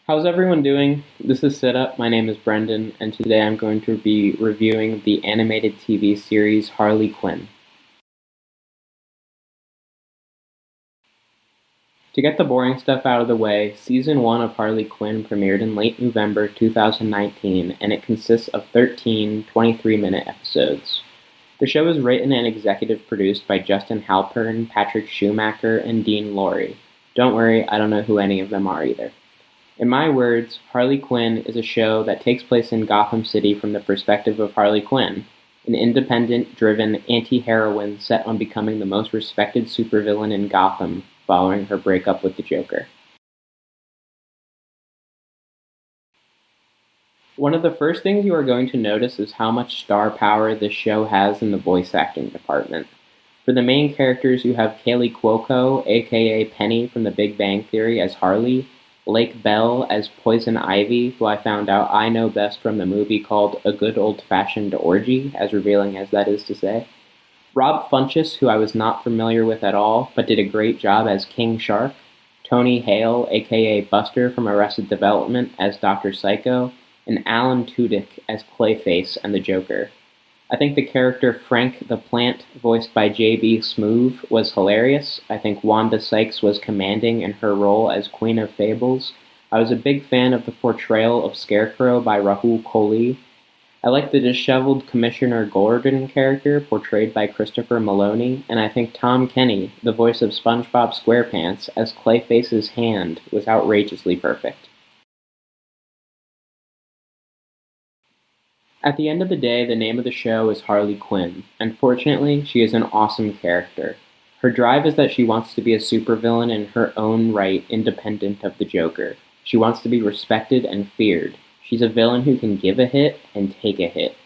How's everyone doing? This is CIDUP. My name is Brendan, and today I'm going to be reviewing the animated TV series Harley Quinn. To get the boring stuff out of the way, Season 1 of Harley Quinn premiered in late November 2019, and it consists of 13 23-minute episodes. The show is written and executive produced by Justin Halpern, Patrick Schumacher, and Dean Lorey. Don't worry, I don't know who any of them are either. In my words, Harley Quinn is a show that takes place in Gotham City from the perspective of Harley Quinn, an independent, driven anti-heroine set on becoming the most respected supervillain in Gotham following her breakup with the Joker. One of the first things you are going to notice is how much star power this show has in the voice acting department. For the main characters, you have Kaylee Cuoco, aka Penny from The Big Bang Theory, as Harley, Lake Bell as Poison Ivy, who I found out I know best from the movie called A Good Old-Fashioned Orgy, as revealing as that is to say. Rob Funches, who I was not familiar with at all, but did a great job as King Shark. Tony Hale, aka Buster from Arrested Development, as Dr. Psycho. And Alan Tudyk as Clayface and the Joker. I think the character Frank the Plant, voiced by J.B. Smoove, was hilarious. I think Wanda Sykes was commanding in her role as Queen of Fables. I was a big fan of the portrayal of Scarecrow by Rahul Kohli. I like the disheveled Commissioner Gordon character portrayed by Christopher Maloney, and I think Tom Kenny, the voice of SpongeBob SquarePants, as Clayface's hand, was outrageously perfect. At the end of the day, the name of the show is Harley Quinn, and fortunately, she is an awesome character. Her drive is that she wants to be a supervillain in her own right, independent of the Joker. She wants to be respected and feared. She's a villain who can give a hit and take a hit.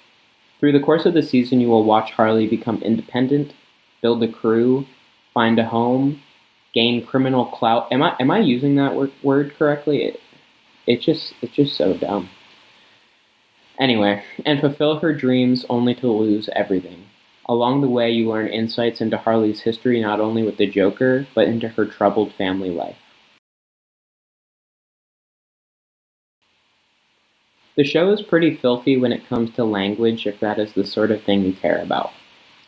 Through the course of the season, you will watch Harley become independent, build a crew, find a home, gain criminal clout. Am I using that word correctly? It's just so dumb. Anyway, and fulfill her dreams only to lose everything. Along the way, you learn insights into Harley's history not only with the Joker, but into her troubled family life. The show is pretty filthy when it comes to language, if that is the sort of thing you care about.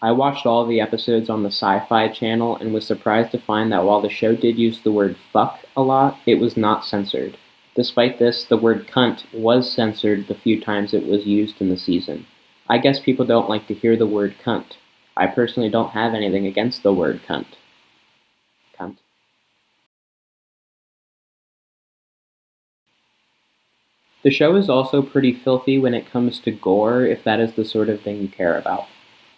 I watched all the episodes on the Sci-Fi Channel and was surprised to find that while the show did use the word fuck a lot, it was not censored. Despite this, the word cunt was censored the few times it was used in the season. I guess people don't like to hear the word cunt. I personally don't have anything against the word cunt. Cunt. The show is also pretty filthy when it comes to gore, if that is the sort of thing you care about.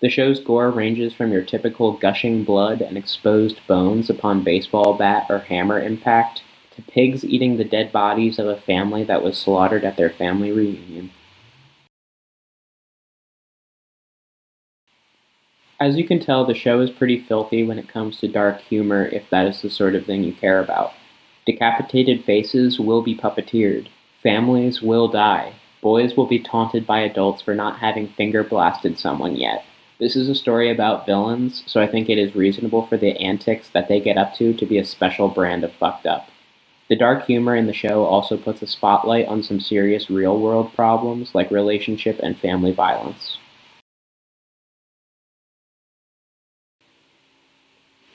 The show's gore ranges from your typical gushing blood and exposed bones upon baseball bat or hammer impact, to pigs eating the dead bodies of a family that was slaughtered at their family reunion. As you can tell, the show is pretty filthy when it comes to dark humor, if that is the sort of thing you care about. Decapitated faces will be puppeteered. Families will die. Boys will be taunted by adults for not having finger blasted someone yet. This is a story about villains, so I think it is reasonable for the antics that they get up to be a special brand of fucked up. The dark humor in the show also puts a spotlight on some serious real-world problems like relationship and family violence.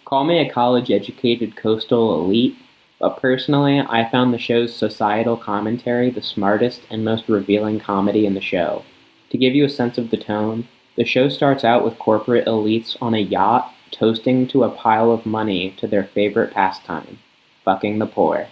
Call me a college-educated coastal elite, but personally, I found the show's societal commentary the smartest and most revealing comedy in the show. To give you a sense of the tone, the show starts out with corporate elites on a yacht toasting to a pile of money to their favorite pastime, fucking the poor.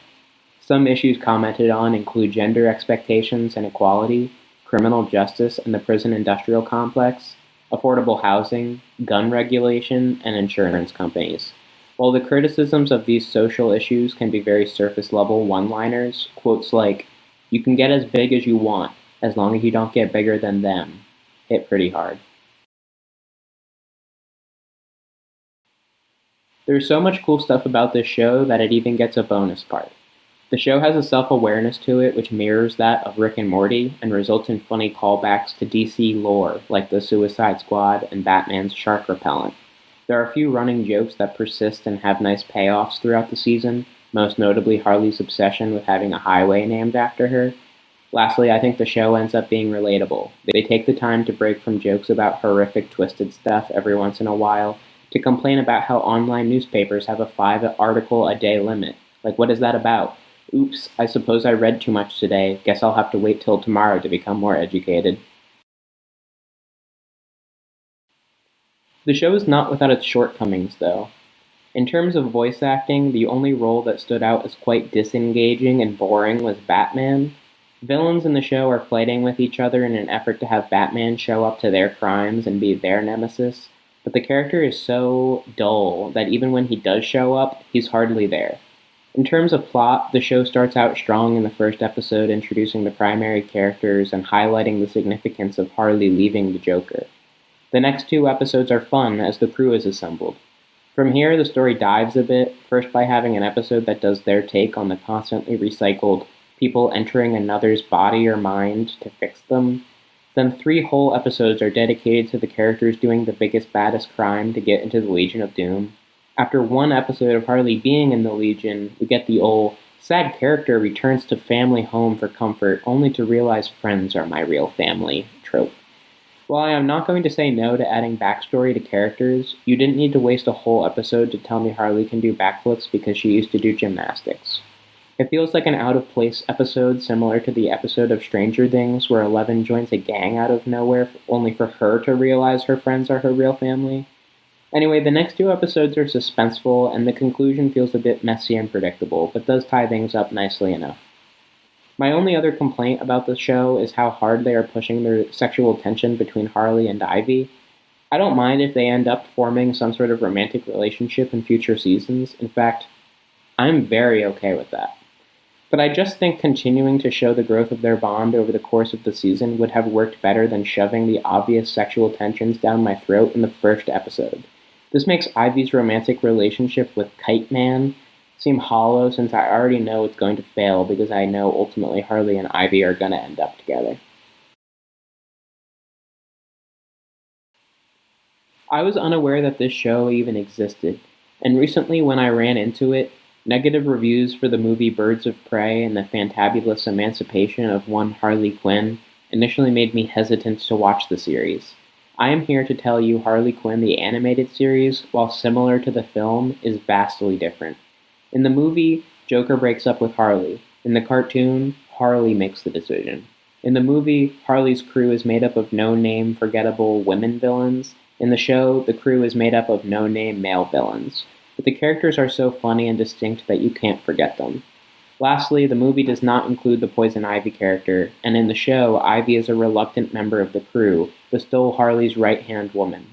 Some issues commented on include gender expectations and equality, criminal justice and the prison industrial complex, affordable housing, gun regulation, and insurance companies. While the criticisms of these social issues can be very surface-level one-liners, quotes like, "You can get as big as you want, as long as you don't get bigger than them," hit pretty hard. There's so much cool stuff about this show that it even gets a bonus part. The show has a self-awareness to it which mirrors that of Rick and Morty and results in funny callbacks to DC lore like the Suicide Squad and Batman's shark repellent. There are a few running jokes that persist and have nice payoffs throughout the season, most notably Harley's obsession with having a highway named after her. Lastly, I think the show ends up being relatable. They take the time to break from jokes about horrific, twisted stuff every once in a while to complain about how online newspapers have a 5 article a day limit. Like, what is that about? Oops, I suppose I read too much today. Guess I'll have to wait till tomorrow to become more educated. The show is not without its shortcomings, though. In terms of voice acting, the only role that stood out as quite disengaging and boring was Batman. Villains in the show are fighting with each other in an effort to have Batman show up to their crimes and be their nemesis, but the character is so dull that even when he does show up, he's hardly there. In terms of plot, the show starts out strong in the first episode, introducing the primary characters and highlighting the significance of Harley leaving the Joker. The next 2 episodes are fun as the crew is assembled. From here, the story dives a bit, first by having an episode that does their take on the constantly recycled people entering another's body or mind to fix them. Then 3 whole episodes are dedicated to the characters doing the biggest, baddest crime to get into the Legion of Doom. After 1 episode of Harley being in the Legion, we get the old sad character returns to family home for comfort, only to realize friends are my real family trope. While I am not going to say no to adding backstory to characters, you didn't need to waste a whole episode to tell me Harley can do backflips because she used to do gymnastics. It feels like an out-of-place episode similar to the episode of Stranger Things where Eleven joins a gang out of nowhere only for her to realize her friends are her real family. Anyway, the next 2 episodes are suspenseful, and the conclusion feels a bit messy and predictable, but does tie things up nicely enough. My only other complaint about the show is how hard they are pushing their sexual tension between Harley and Ivy. I don't mind if they end up forming some sort of romantic relationship in future seasons. In fact, I'm very okay with that. But I just think continuing to show the growth of their bond over the course of the season would have worked better than shoving the obvious sexual tensions down my throat in the first episode. This makes Ivy's romantic relationship with Kite Man seem hollow since I already know it's going to fail because I know ultimately Harley and Ivy are going to end up together. I was unaware that this show even existed, and recently when I ran into it, negative reviews for the movie Birds of Prey and the fantabulous emancipation of one Harley Quinn initially made me hesitant to watch the series. I am here to tell you Harley Quinn the animated series, while similar to the film, is vastly different. In the movie, Joker breaks up with Harley. In the cartoon, Harley makes the decision. In the movie, Harley's crew is made up of no-name, forgettable women villains. In the show, the crew is made up of no-name male villains. But the characters are so funny and distinct that you can't forget them. Lastly, the movie does not include the Poison Ivy character, and in the show, Ivy is a reluctant member of the crew, but still Harley's right-hand woman.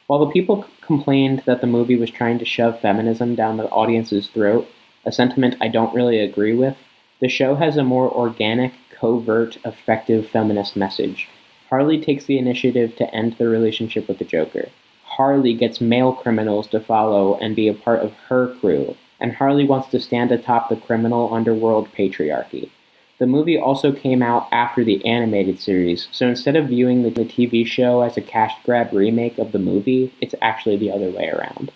While the people complained that the movie was trying to shove feminism down the audience's throat, a sentiment I don't really agree with, the show has a more organic, covert, effective feminist message. Harley takes the initiative to end the relationship with the Joker. Harley gets male criminals to follow and be a part of her crew, and Harley wants to stand atop the criminal underworld patriarchy. The movie also came out after the animated series, so instead of viewing the TV show as a cash grab remake of the movie, it's actually the other way around.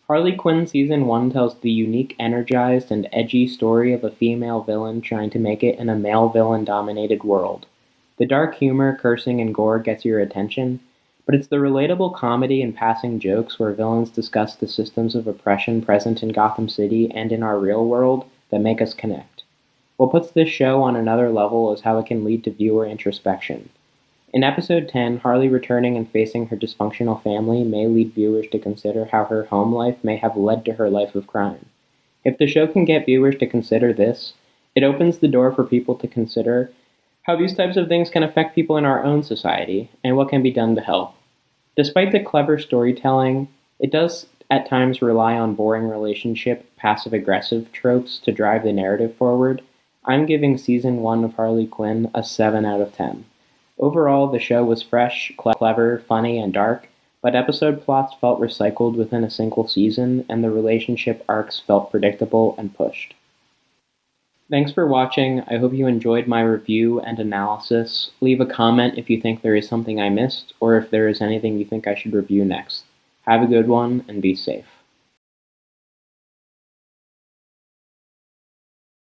Harley Quinn Season 1 tells the unique, energized, and edgy story of a female villain trying to make it in a male villain-dominated world. The dark humor, cursing, and gore gets your attention, but it's the relatable comedy and passing jokes where villains discuss the systems of oppression present in Gotham City and in our real world that make us connect. What puts this show on another level is how it can lead to viewer introspection. In episode 10, Harley returning and facing her dysfunctional family may lead viewers to consider how her home life may have led to her life of crime. If the show can get viewers to consider this, it opens the door for people to consider how these types of things can affect people in our own society, and what can be done to help. Despite the clever storytelling, it does at times rely on boring relationship, passive-aggressive tropes to drive the narrative forward. I'm giving Season 1 of Harley Quinn a 7 out of 10. Overall, the show was fresh, clever, funny, and dark, but episode plots felt recycled within a single season, and the relationship arcs felt predictable and pushed. Thanks for watching. I hope you enjoyed my review and analysis. Leave a comment if you think there is something I missed, or if there is anything you think I should review next. Have a good one, and be safe.